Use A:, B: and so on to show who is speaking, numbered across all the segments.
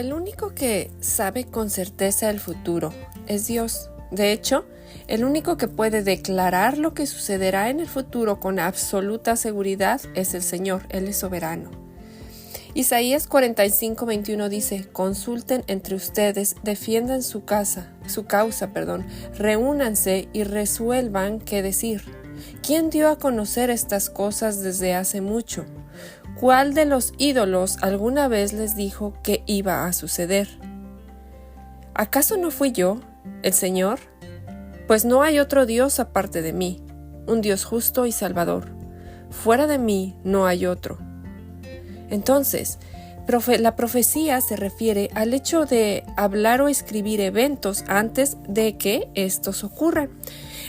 A: El único que sabe con certeza el futuro es Dios. De hecho, el único que puede declarar lo que sucederá en el futuro con absoluta seguridad es el Señor. Él es soberano. Isaías 45:21 dice: consulten entre ustedes, defiendan su causa, reúnanse y resuelvan qué decir. ¿Quién dio a conocer estas cosas desde hace mucho? ¿Cuál de los ídolos alguna vez les dijo que iba a suceder? ¿Acaso no fui yo, el Señor? Pues no hay otro Dios aparte de mí, un Dios justo y salvador. Fuera de mí no hay otro. Entonces, la profecía se refiere al hecho de hablar o escribir eventos antes de que estos ocurran.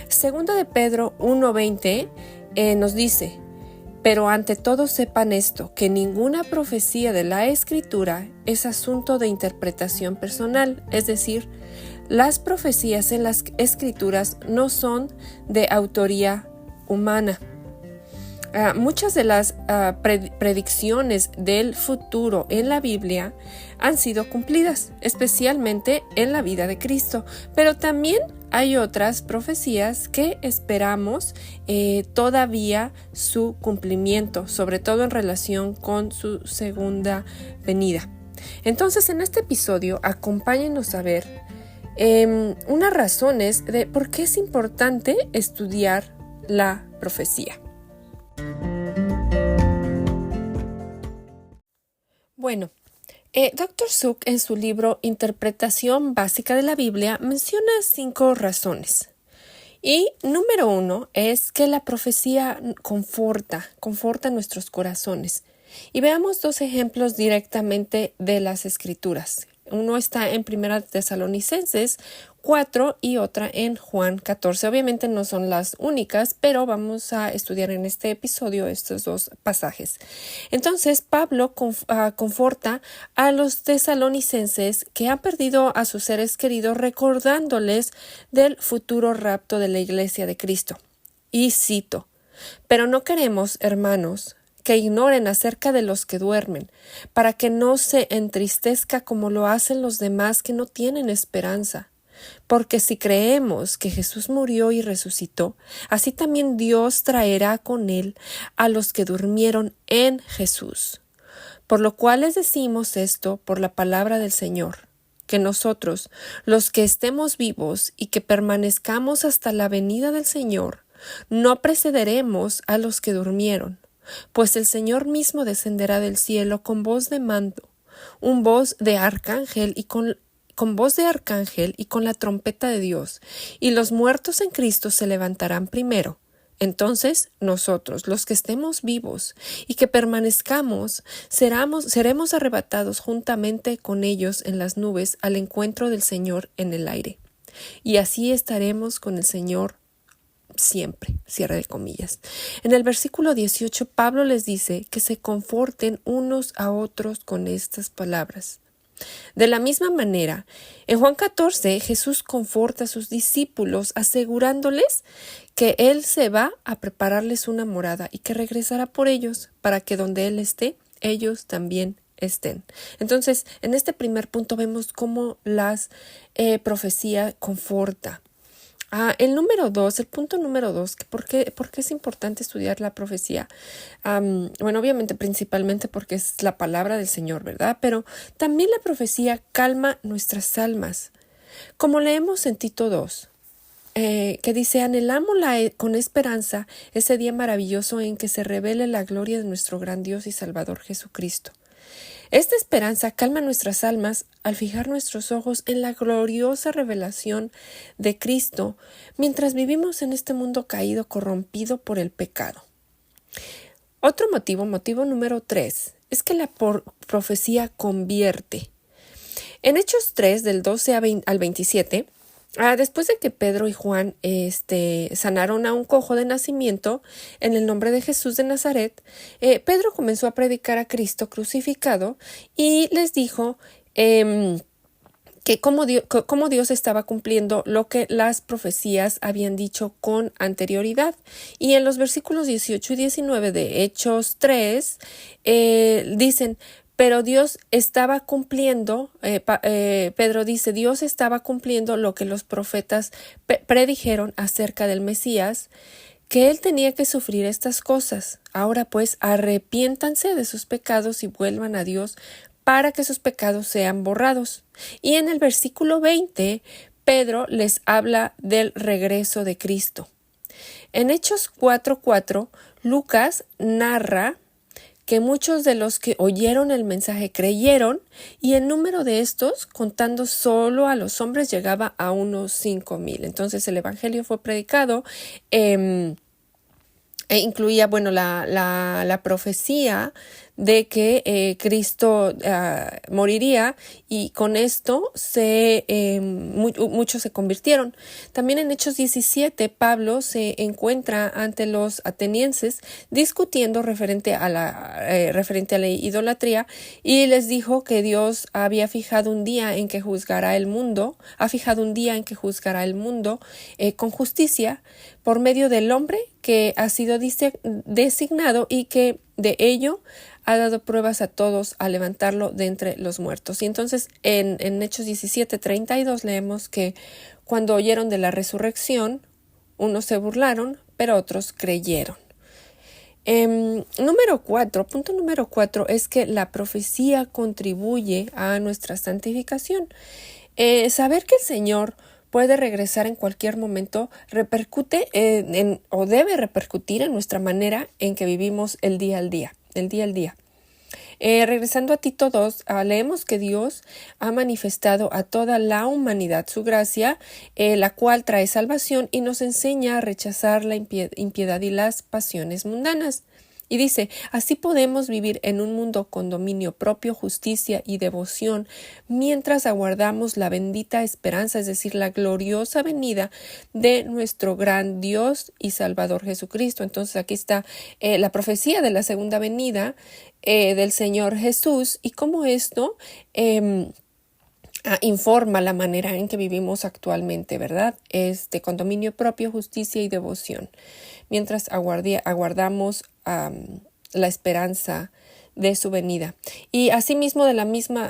A: Segunda de Pedro 1:20 nos dice: pero ante todo sepan esto, que ninguna profecía de la Escritura es asunto de interpretación personal, es decir, las profecías en las Escrituras no son de autoría humana. Muchas de las predicciones del futuro en la Biblia han sido cumplidas, especialmente en la vida de Cristo, pero también hay otras profecías que esperamos todavía su cumplimiento, sobre todo en relación con su segunda venida. Entonces, en este episodio, acompáñenos a ver unas razones de por qué es importante estudiar la profecía. Bueno, Dr. Suk en su libro Interpretación Básica de la Biblia menciona 5 razones. Y número 1 es que la profecía conforta nuestros corazones. Y veamos 2 ejemplos directamente de las Escrituras. Uno está en 1 Tesalonicenses 4 y otra en Juan 14. Obviamente no son las únicas, pero vamos a estudiar en este episodio estos 2 pasajes. Entonces, Pablo conforta a los tesalonicenses que han perdido a sus seres queridos, recordándoles del futuro rapto de la iglesia de Cristo. Y cito: pero no queremos, hermanos, que ignoren acerca de los que duermen, para que no se entristezca como lo hacen los demás que no tienen esperanza. Porque si creemos que Jesús murió y resucitó, así también Dios traerá con él a los que durmieron en Jesús. Por lo cual les decimos esto por la palabra del Señor, que nosotros, los que estemos vivos y que permanezcamos hasta la venida del Señor, no precederemos a los que durmieron. Pues el Señor mismo descenderá del cielo con voz de mando, voz de arcángel y con voz de arcángel y con la trompeta de Dios, y los muertos en Cristo se levantarán primero. Entonces nosotros, los que estemos vivos y que permanezcamos, seremos arrebatados juntamente con ellos en las nubes al encuentro del Señor en el aire. Y así estaremos con el Señor siempre, cierre de comillas. En el versículo 18, Pablo les dice que se conforten unos a otros con estas palabras. De la misma manera, en Juan 14, Jesús conforta a sus discípulos asegurándoles que Él se va a prepararles una morada y que regresará por ellos para que donde Él esté, ellos también estén. Entonces, en este primer punto vemos cómo las profecía conforta. El punto número 2, ¿por qué es importante estudiar la profecía? Bueno, obviamente principalmente porque es la palabra del Señor, ¿verdad? Pero también la profecía calma nuestras almas. Como leemos en Tito 2, que dice: anhelamos con esperanza ese día maravilloso en que se revele la gloria de nuestro gran Dios y Salvador Jesucristo. Esta esperanza calma nuestras almas al fijar nuestros ojos en la gloriosa revelación de Cristo mientras vivimos en este mundo caído, corrompido por el pecado. Otro motivo número 3, es que la profecía convierte. En Hechos 3, del 12 al 27, después de que Pedro y Juan sanaron a un cojo de nacimiento en el nombre de Jesús de Nazaret, Pedro comenzó a predicar a Cristo crucificado y les dijo que cómo Dios estaba cumpliendo lo que las profecías habían dicho con anterioridad. Y en los versículos 18 y 19 de Hechos 3 dicen: pero Dios estaba cumpliendo, Pedro dice, Dios estaba cumpliendo lo que los profetas predijeron acerca del Mesías, que él tenía que sufrir estas cosas. Ahora pues, arrepiéntanse de sus pecados y vuelvan a Dios para que sus pecados sean borrados. Y en el versículo 20, Pedro les habla del regreso de Cristo. En Hechos 4:4, Lucas narra que muchos de los que oyeron el mensaje creyeron, y el número de estos, contando solo a los hombres, llegaba a unos 5,000. Entonces el evangelio fue predicado, e incluía, la profecía de que Cristo moriría, y con esto muchos se convirtieron. También en Hechos 17, Pablo se encuentra ante los atenienses discutiendo referente a la idolatría, y les dijo que Dios había fijado un día en que juzgará el mundo, con justicia por medio del hombre que ha sido designado, y que de ello ha dado pruebas a todos al levantarlo de entre los muertos. Y entonces en Hechos 17:32 leemos que cuando oyeron de la resurrección, unos se burlaron, pero otros creyeron. Punto número 4 es que la profecía contribuye a nuestra santificación. Saber que el Señor puede regresar en cualquier momento repercute o debe repercutir en nuestra manera en que vivimos el día al día. Regresando a Tito 2, leemos que Dios ha manifestado a toda la humanidad su gracia, la cual trae salvación y nos enseña a rechazar la impiedad y las pasiones mundanas. Y dice, así podemos vivir en un mundo con dominio propio, justicia y devoción, mientras aguardamos la bendita esperanza, es decir, la gloriosa venida de nuestro gran Dios y Salvador Jesucristo. Entonces aquí está la profecía de la segunda venida del Señor Jesús, y cómo esto informa la manera en que vivimos actualmente, ¿verdad? Con dominio propio, justicia y devoción, mientras aguardamos la esperanza de su venida. Y asimismo, de la misma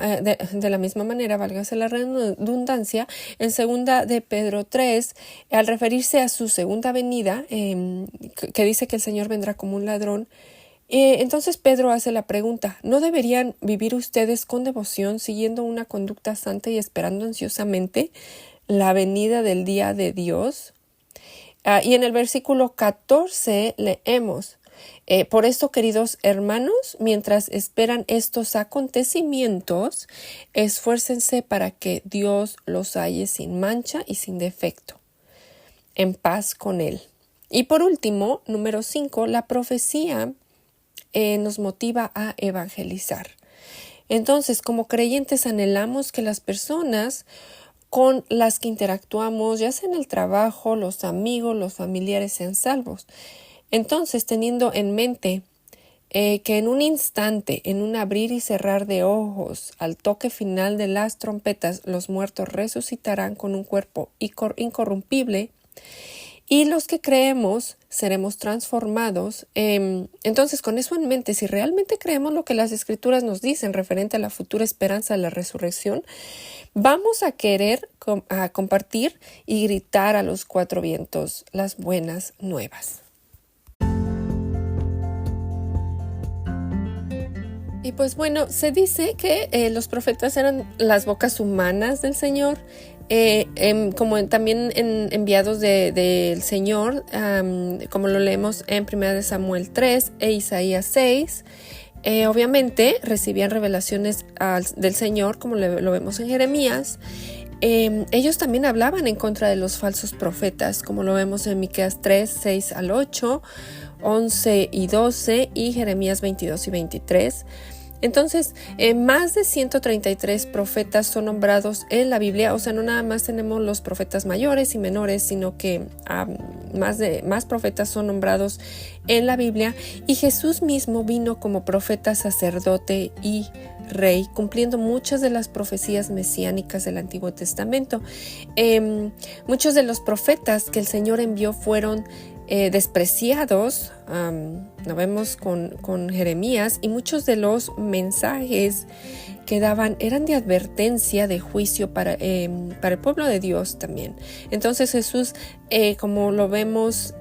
A: manera, válgase la redundancia, en segunda de Pedro 3, al referirse a su segunda venida, que dice que el Señor vendrá como un ladrón, entonces Pedro hace la pregunta, ¿no deberían vivir ustedes con devoción, siguiendo una conducta santa y esperando ansiosamente la venida del día de Dios? Y en el versículo 14 leemos, por esto, queridos hermanos, mientras esperan estos acontecimientos, esfuércense para que Dios los halle sin mancha y sin defecto, en paz con Él. Y por último, número 5, la profecía nos motiva a evangelizar. Entonces, como creyentes, anhelamos que las personas con las que interactuamos, ya sea en el trabajo, los amigos, los familiares, sean salvos. Entonces, teniendo en mente que en un instante, en un abrir y cerrar de ojos, al toque final de las trompetas, los muertos resucitarán con un cuerpo incorrumpible, y los que creemos seremos transformados. Entonces, con eso en mente, si realmente creemos lo que las Escrituras nos dicen referente a la futura esperanza de la resurrección, vamos a querer compartir y gritar a los cuatro vientos las buenas nuevas. Y pues bueno, se dice que los profetas eran las bocas humanas del Señor, como también enviados del Señor, como lo leemos en 1 Samuel 3 e Isaías 6. Obviamente recibían revelaciones del Señor, como lo vemos en Jeremías. Ellos también hablaban en contra de los falsos profetas, como lo vemos en Miqueas 3, 6 al 8, 11 y 12 y Jeremías 22 y 23. Entonces, más de 133 profetas son nombrados en la Biblia. O sea, no nada más tenemos los profetas mayores y menores, sino que más profetas son nombrados en la Biblia. Y Jesús mismo vino como profeta, sacerdote y rey, cumpliendo muchas de las profecías mesiánicas del Antiguo Testamento. Muchos de los profetas que el Señor envió fueron despreciados Lo vemos con Jeremías, y muchos de los mensajes que daban eran de advertencia, de juicio para el pueblo de Dios también. Entonces Jesús, como lo vemos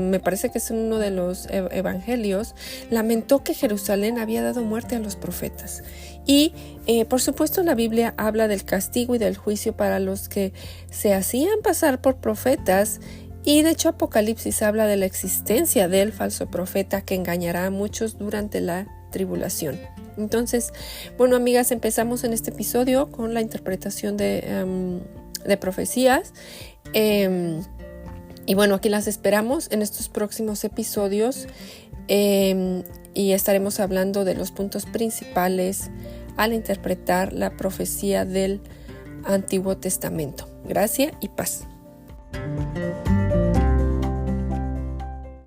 A: me parece que es en uno de los evangelios, lamentó que Jerusalén había dado muerte a los profetas. Y por supuesto la Biblia habla del castigo y del juicio para los que se hacían pasar por profetas. Y de hecho Apocalipsis habla de la existencia del falso profeta que engañará a muchos durante la tribulación. Entonces, bueno, amigas, empezamos en este episodio con la interpretación de profecías. Y bueno, aquí las esperamos en estos próximos episodios y estaremos hablando de los puntos principales al interpretar la profecía del Antiguo Testamento. Gracia y paz.